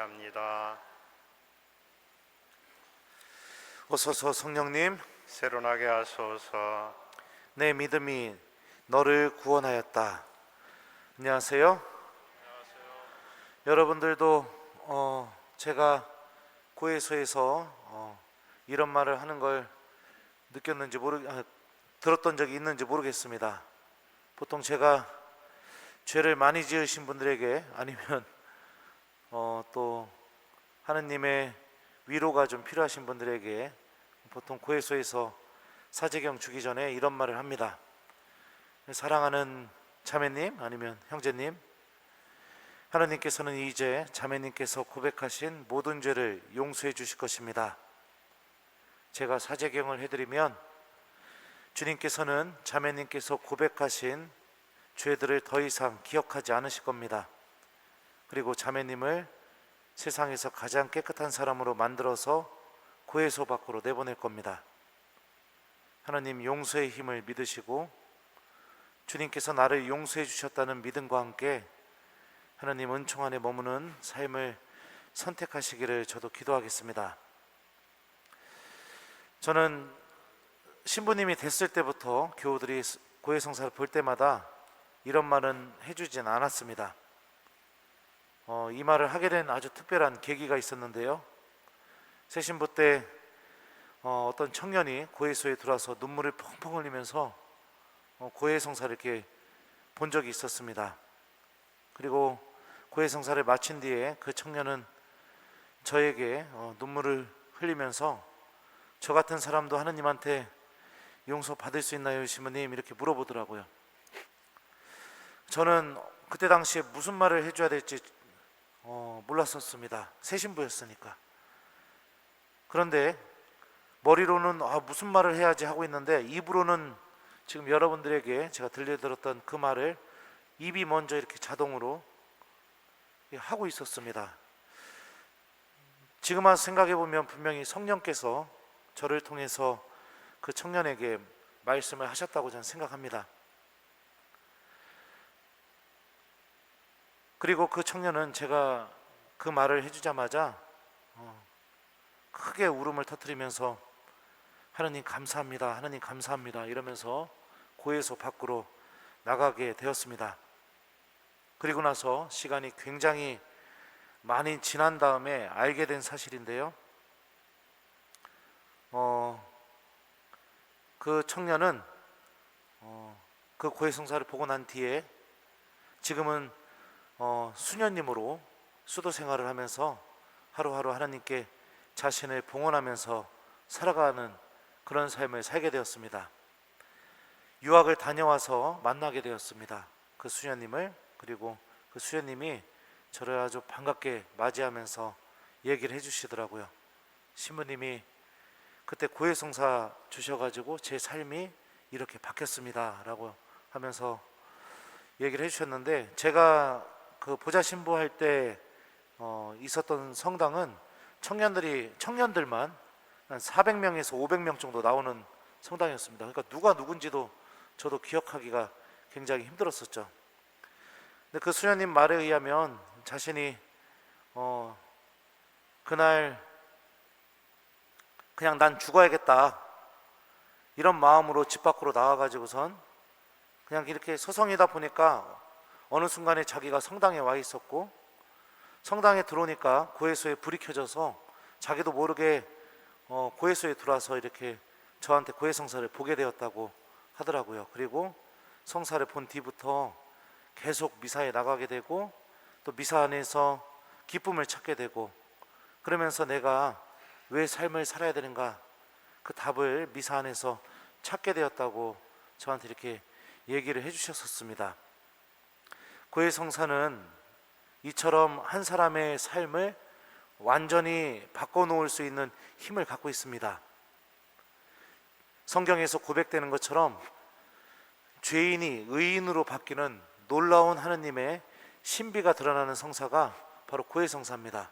찬양합니다. 오소서 성령님, 새로나게 하소서. 내 믿음이 너를 구원하였다. 안녕하세요. 여러분들도 제가 고해소에서 이런 말을 하는 걸 느꼈는지 들었던 적이 있는지 모르겠습니다. 보통 제가 죄를 많이 지으신 분들에게 아니면 또 하느님의 위로가 좀 필요하신 분들에게 보통 고해소에서 사제경 주기 전에 이런 말을 합니다. 사랑하는 자매님 아니면 형제님, 하나님께서는 이제 자매님께서 고백하신 모든 죄를 용서해 주실 것입니다. 제가 사제경을 해드리면 주님께서는 자매님께서 고백하신 죄들을 더 이상 기억하지 않으실 겁니다. 그리고 자매님을 세상에서 가장 깨끗한 사람으로 만들어서 고해소 밖으로 내보낼 겁니다. 하나님 용서의 힘을 믿으시고 주님께서 나를 용서해 주셨다는 믿음과 함께 하나님 은총 안에 머무는 삶을 선택하시기를 저도 기도하겠습니다. 저는 신부님이 됐을 때부터 교우들이 고해성사를 볼 때마다 이런 말은 해주진 않았습니다. 이 말을 하게 된 아주 특별한 계기가 있었는데요. 새신부 때 어떤 청년이 고해소에 들어와서 눈물을 펑펑 흘리면서 고해성사를 이렇게 본 적이 있었습니다. 그리고 고해성사를 마친 뒤에 그 청년은 저에게 눈물을 흘리면서 저 같은 사람도 하느님한테 용서 받을 수 있나요, 신부님? 이렇게 물어보더라고요. 저는 그때 당시에 무슨 말을 해줘야 될지 몰랐었습니다. 새 신부였으니까. 그런데 머리로는 무슨 말을 해야지 하고 있는데 입으로는 지금 여러분들에게 제가 들려드렸던 그 말을 입이 먼저 이렇게 자동으로 하고 있었습니다. 지금 와서 생각해보면 분명히 성령께서 저를 통해서 그 청년에게 말씀을 하셨다고 저는 생각합니다. 그리고 그 청년은 제가 그 말을 해주자마자 크게 울음을 터뜨리면서 하나님 감사합니다, 하나님 감사합니다 이러면서 고해소 밖으로 나가게 되었습니다. 그리고 나서 시간이 굉장히 많이 지난 다음에 알게 된 사실인데요. 그 청년은 그 고해성사를 보고 난 뒤에 지금은 수녀님으로 수도 생활을 하면서 하루하루 하나님께 자신을 봉헌하면서 살아가는 그런 삶을 살게 되었습니다. 유학을 다녀와서 만나게 되었습니다. 그 수녀님을. 그리고 그 수녀님이 저를 아주 반갑게 맞이하면서 얘기를 해주시더라고요. 신부님이 그때 고해성사 주셔가지고 제 삶이 이렇게 바뀌었습니다 라고 하면서 얘기를 해주셨는데, 제가 그 보좌 신부할 때 있었던 성당은 청년들만 한 400명에서 500명 정도 나오는 성당이었습니다. 그러니까 누가 누군지도 저도 기억하기가 굉장히 힘들었었죠. 근데 그 수녀님 말에 의하면 자신이 그날 그냥 난 죽어야겠다 이런 마음으로 집 밖으로 나와가지고선 그냥 이렇게 서성이다 보니까 어느 순간에 자기가 성당에 와 있었고, 성당에 들어오니까 고해소에 불이 켜져서 자기도 모르게 고해소에 들어와서 이렇게 저한테 고해성사를 보게 되었다고 하더라고요. 그리고 성사를 본 뒤부터 계속 미사에 나가게 되고 또 미사 안에서 기쁨을 찾게 되고, 그러면서 내가 왜 삶을 살아야 되는가 그 답을 미사 안에서 찾게 되었다고 저한테 이렇게 얘기를 해주셨었습니다. 고해성사는 이처럼 한 사람의 삶을 완전히 바꿔놓을 수 있는 힘을 갖고 있습니다. 성경에서 고백되는 것처럼 죄인이 의인으로 바뀌는 놀라운 하느님의 신비가 드러나는 성사가 바로 고해성사입니다.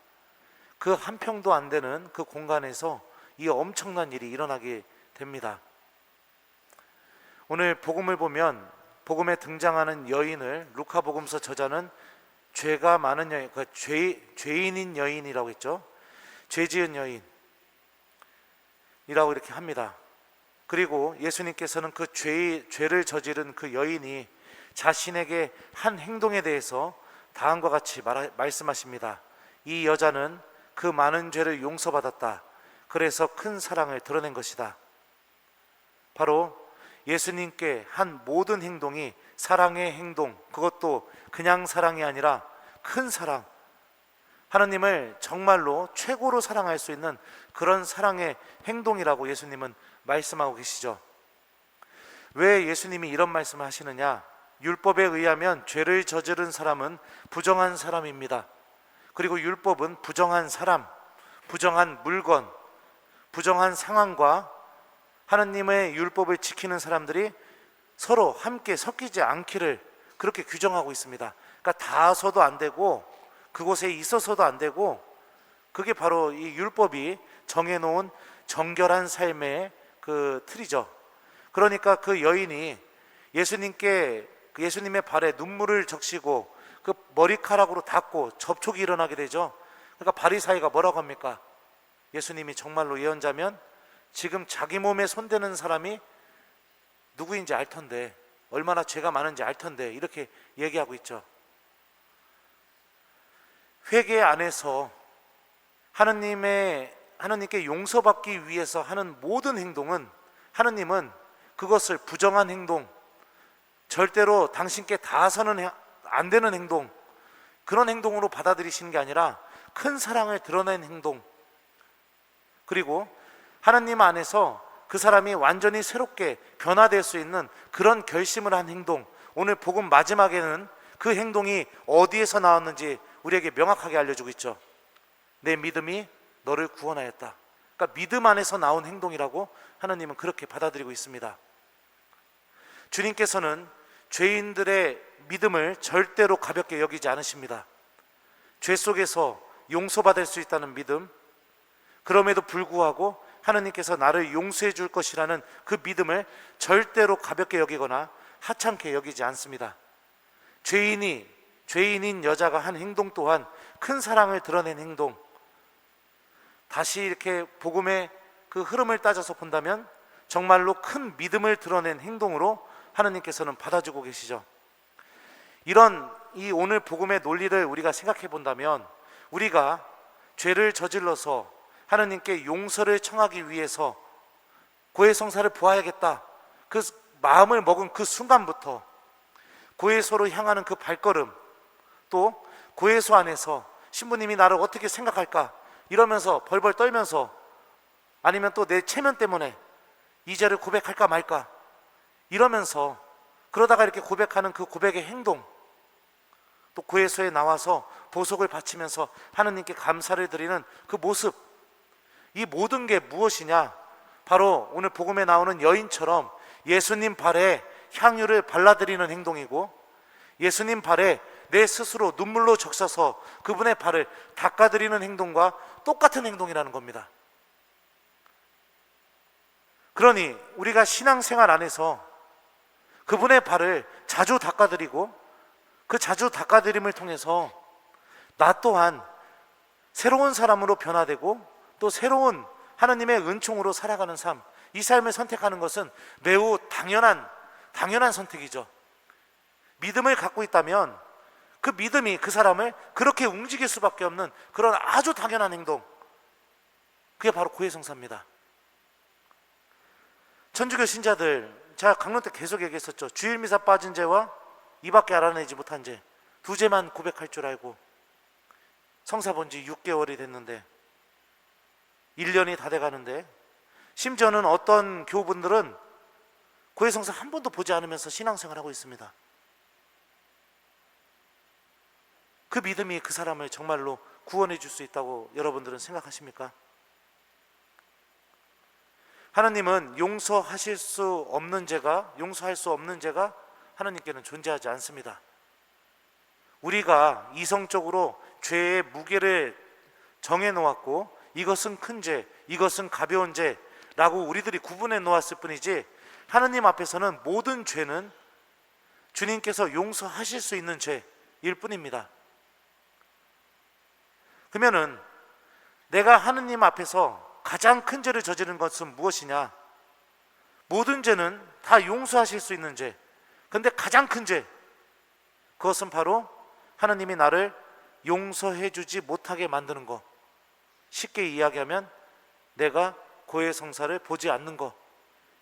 그 한 평도 안 되는 그 공간에서 이 엄청난 일이 일어나게 됩니다. 오늘 복음을 보면 복음에 등장하는 여인을 루카복음서 저자는 죄가 많은 여인, 죄인인 여인이라고 했죠. 죄 지은 여인이라고 이렇게 합니다. 그리고 예수님께서는 그 죄를 저지른 그 여인이 자신에게 한 행동에 대해서 다음과 같이 말씀하십니다. 이 여자는 그 많은 죄를 용서받았다. 그래서 큰 사랑을 드러낸 것이다. 바로 예수님께 한 모든 행동이 사랑의 행동, 그것도 그냥 사랑이 아니라 큰 사랑, 하나님을 정말로 최고로 사랑할 수 있는 그런 사랑의 행동이라고 예수님은 말씀하고 계시죠. 왜 예수님이 이런 말씀을 하시느냐? 율법에 의하면 죄를 저지른 사람은 부정한 사람입니다. 그리고 율법은 부정한 사람, 부정한 물건, 부정한 상황과 하나님의 율법을 지키는 사람들이 서로 함께 섞이지 않기를 그렇게 규정하고 있습니다. 그러니까 닿아서도 안 되고 그곳에 있어서도 안 되고, 그게 바로 이 율법이 정해놓은 정결한 삶의 그 틀이죠. 그러니까 그 여인이 예수님의 발에 눈물을 적시고 그 머리카락으로 닦고 접촉이 일어나게 되죠. 그러니까 바리사이가 뭐라고 합니까? 예수님이 정말로 예언자면 지금 자기 몸에 손대는 사람이 누구인지 알 텐데, 얼마나 죄가 많은지 알 텐데, 이렇게 얘기하고 있죠. 회개 안에서 하나님께 용서받기 위해서 하는 모든 행동은, 하나님은 그것을 부정한 행동, 절대로 당신께 닿아서는 안 되는 행동, 그런 행동으로 받아들이시는 게 아니라 큰 사랑을 드러낸 행동, 그리고 하나님 안에서 그 사람이 완전히 새롭게 변화될 수 있는 그런 결심을 한 행동. 오늘 복음 마지막에는 그 행동이 어디에서 나왔는지 우리에게 명확하게 알려주고 있죠. 내 믿음이 너를 구원하였다. 그러니까 믿음 안에서 나온 행동이라고 하나님은 그렇게 받아들이고 있습니다. 주님께서는 죄인들의 믿음을 절대로 가볍게 여기지 않으십니다. 죄 속에서 용서받을 수 있다는 믿음, 그럼에도 불구하고 하나님께서 나를 용서해 줄 것이라는 그 믿음을 절대로 가볍게 여기거나 하찮게 여기지 않습니다. 죄인인 여자가 한 행동 또한 큰 사랑을 드러낸 행동, 다시 이렇게 복음의 그 흐름을 따져서 본다면 정말로 큰 믿음을 드러낸 행동으로 하나님께서는 받아주고 계시죠. 이런 이 오늘 복음의 논리를 우리가 생각해 본다면, 우리가 죄를 저질러서 하나님께 용서를 청하기 위해서 고해성사를 보아야겠다, 그 마음을 먹은 그 순간부터 고해소로 향하는 그 발걸음, 또 고해소 안에서 신부님이 나를 어떻게 생각할까 이러면서 벌벌 떨면서, 아니면 또 내 체면 때문에 이 죄를 고백할까 말까 이러면서 그러다가 이렇게 고백하는 그 고백의 행동, 또 고해소에 나와서 보석을 바치면서 하나님께 감사를 드리는 그 모습, 이 모든 게 무엇이냐? 바로 오늘 복음에 나오는 여인처럼 예수님 발에 향유를 발라드리는 행동이고, 예수님 발에 내 스스로 눈물로 적셔서 그분의 발을 닦아드리는 행동과 똑같은 행동이라는 겁니다. 그러니 우리가 신앙생활 안에서 그분의 발을 자주 닦아드리고, 그 자주 닦아드림을 통해서 나 또한 새로운 사람으로 변화되고 또 새로운 하나님의 은총으로 살아가는 삶, 이 삶을 선택하는 것은 매우 당연한 선택이죠. 믿음을 갖고 있다면 그 믿음이 그 사람을 그렇게 움직일 수밖에 없는 그런 아주 당연한 행동, 그게 바로 고해성사입니다. 천주교 신자들, 제가 강론 때 계속 얘기했었죠. 주일미사 빠진 죄와 이밖에 알아내지 못한 죄, 두 죄만 고백할 줄 알고 성사 본 지 6개월이 됐는데, 1년이 다 돼가는데, 심지어는 어떤 교우분들은 고해성사 한 번도 보지 않으면서 신앙생활하고 있습니다. 그 믿음이 그 사람을 정말로 구원해 줄 수 있다고 여러분들은 생각하십니까? 하나님은 용서할 수 없는 죄가 하나님께는 존재하지 않습니다. 우리가 이성적으로 죄의 무게를 정해 놓았고, 이것은 큰 죄, 이것은 가벼운 죄라고 우리들이 구분해 놓았을 뿐이지, 하나님 앞에서는 모든 죄는 주님께서 용서하실 수 있는 죄일 뿐입니다. 그러면은 내가 하느님 앞에서 가장 큰 죄를 저지른 것은 무엇이냐? 모든 죄는 다 용서하실 수 있는 죄. 그런데 가장 큰 죄, 그것은 바로 하느님이 나를 용서해 주지 못하게 만드는 것. 쉽게 이야기하면 내가 고해성사를 보지 않는 것.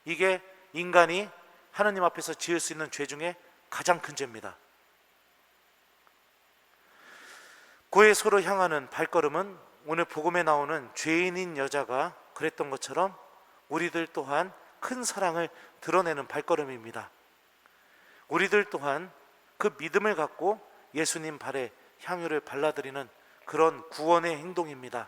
이게 인간이 하느님 앞에서 지을 수 있는 죄 중에 가장 큰 죄입니다. 고해소로 향하는 발걸음은 오늘 복음에 나오는 죄인인 여자가 그랬던 것처럼 우리들 또한 큰 사랑을 드러내는 발걸음입니다. 우리들 또한 그 믿음을 갖고 예수님 발에 향유를 발라드리는 그런 구원의 행동입니다.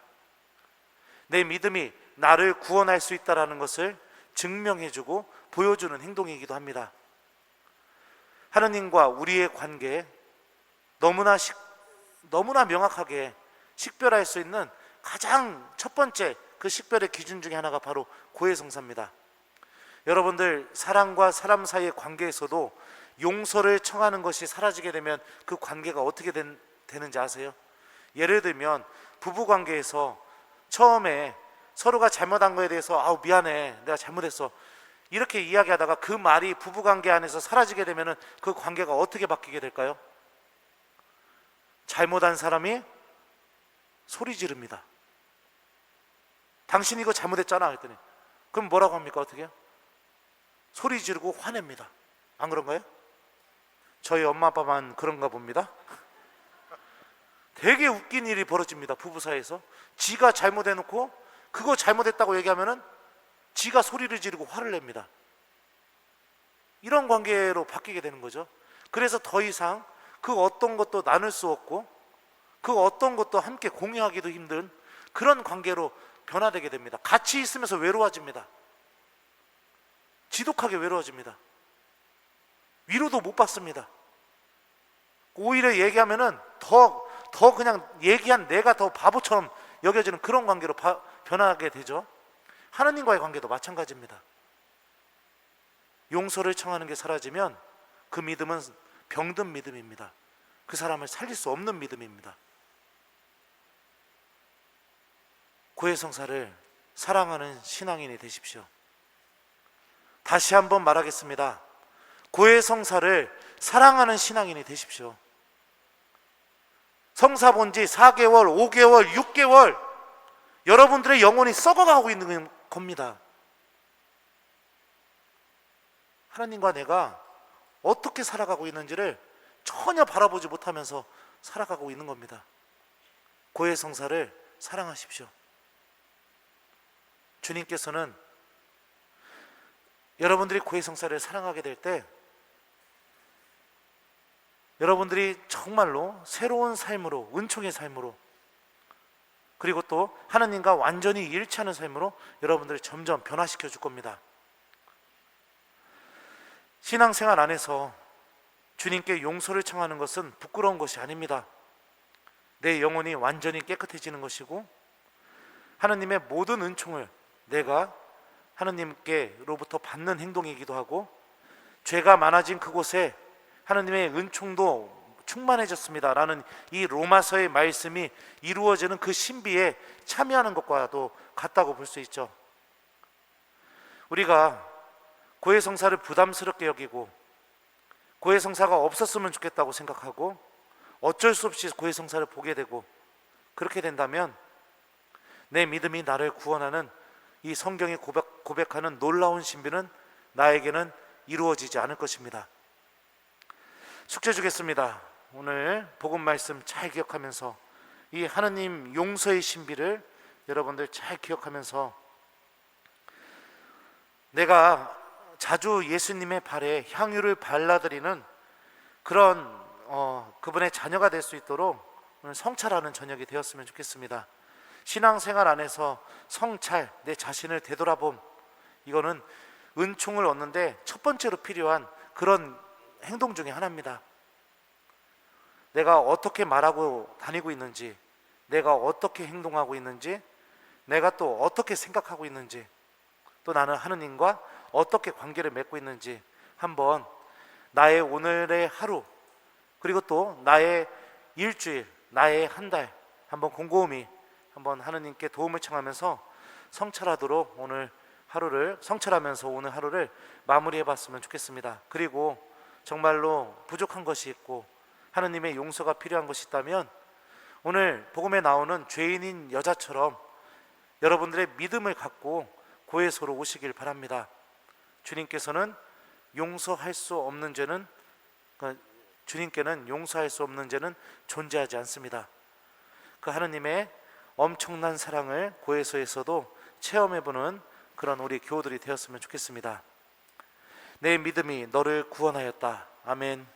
내 믿음이 나를 구원할 수 있다는 것을 증명해주고 보여주는 행동이기도 합니다. 하느님과 우리의 관계 너무나 명확하게 식별할 수 있는 가장 첫 번째 그 식별의 기준 중에 하나가 바로 고해성사입니다. 여러분들, 사람과 사람 사이의 관계에서도 용서를 청하는 것이 사라지게 되면 그 관계가 어떻게 되는지 아세요? 예를 들면 부부관계에서 처음에 서로가 잘못한 거에 대해서 아우 미안해, 내가 잘못했어, 이렇게 이야기하다가 그 말이 부부관계 안에서 사라지게 되면 그 관계가 어떻게 바뀌게 될까요? 잘못한 사람이 소리 지릅니다. 당신 이거 잘못했잖아 했더니 그럼 뭐라고 합니까? 어떻게 해요? 소리 지르고 화냅니다. 안 그런가요? 저희 엄마 아빠만 그런가 봅니다. 되게 웃긴 일이 벌어집니다. 부부 사이에서 지가 잘못해놓고 그거 잘못했다고 얘기하면은 지가 소리를 지르고 화를 냅니다. 이런 관계로 바뀌게 되는 거죠. 그래서 더 이상 그 어떤 것도 나눌 수 없고 그 어떤 것도 함께 공유하기도 힘든 그런 관계로 변화되게 됩니다. 같이 있으면서 외로워집니다. 지독하게 외로워집니다. 위로도 못 받습니다. 오히려 얘기하면은 더 그냥 얘기한 내가 더 바보처럼 여겨지는 그런 관계로 변하게 되죠. 하나님과의 관계도 마찬가지입니다. 용서를 청하는 게 사라지면 그 믿음은 병든 믿음입니다. 그 사람을 살릴 수 없는 믿음입니다. 고해성사를 사랑하는 신앙인이 되십시오. 다시 한번 말하겠습니다. 고해성사를 사랑하는 신앙인이 되십시오. 성사 본 지 4개월, 5개월, 6개월 여러분들의 영혼이 썩어가고 있는 겁니다. 하나님과 내가 어떻게 살아가고 있는지를 전혀 바라보지 못하면서 살아가고 있는 겁니다. 고해성사를 사랑하십시오. 주님께서는 여러분들이 고해성사를 사랑하게 될 때 여러분들이 정말로 새로운 삶으로, 은총의 삶으로, 그리고 또 하나님과 완전히 일치하는 삶으로 여러분들을 점점 변화시켜 줄 겁니다. 신앙생활 안에서 주님께 용서를 청하는 것은 부끄러운 것이 아닙니다. 내 영혼이 완전히 깨끗해지는 것이고 하나님의 모든 은총을 내가 하나님께로부터 받는 행동이기도 하고, 죄가 많아진 그곳에 하나님의 은총도 충만해졌습니다 라는 이 로마서의 말씀이 이루어지는 그 신비에 참여하는 것과도 같다고 볼 수 있죠. 우리가 고해성사를 부담스럽게 여기고 고해성사가 없었으면 좋겠다고 생각하고 어쩔 수 없이 고해성사를 보게 되고, 그렇게 된다면 내 믿음이 나를 구원하는 이 성경이 고백하는 놀라운 신비는 나에게는 이루어지지 않을 것입니다. 숙제 주겠습니다. 오늘 복음 말씀 잘 기억하면서 이 하느님 용서의 신비를 여러분들 잘 기억하면서 내가 자주 예수님의 발에 향유를 발라드리는 그런 그분의 자녀가 될 수 있도록 오늘 성찰하는 저녁이 되었으면 좋겠습니다. 신앙생활 안에서 성찰, 내 자신을 되돌아봄, 이거는 은총을 얻는데 첫 번째로 필요한 그런 행동 중에 하나입니다. 내가 어떻게 말하고 다니고 있는지, 내가 어떻게 행동하고 있는지, 내가 또 어떻게 생각하고 있는지, 또 나는 하느님과 어떻게 관계를 맺고 있는지 한번 나의 오늘의 하루, 그리고 또 나의 일주일, 나의 한 달 한번 곰곰이 한번 하느님께 도움을 청하면서 성찰하도록 성찰하면서 오늘 하루를 마무리해 봤으면 좋겠습니다. 그리고 정말로 부족한 것이 있고 하느님의 용서가 필요한 것이 있다면 오늘 복음에 나오는 죄인인 여자처럼 여러분들의 믿음을 갖고 고해소로 오시길 바랍니다. 주님께서는 용서할 수 없는 죄는 주님께는 용서할 수 없는 죄는 존재하지 않습니다. 그 하느님의 엄청난 사랑을 고해소에서도 체험해보는 그런 우리 교우들이 되었으면 좋겠습니다. 내 믿음이 너를 구원하였다. 아멘.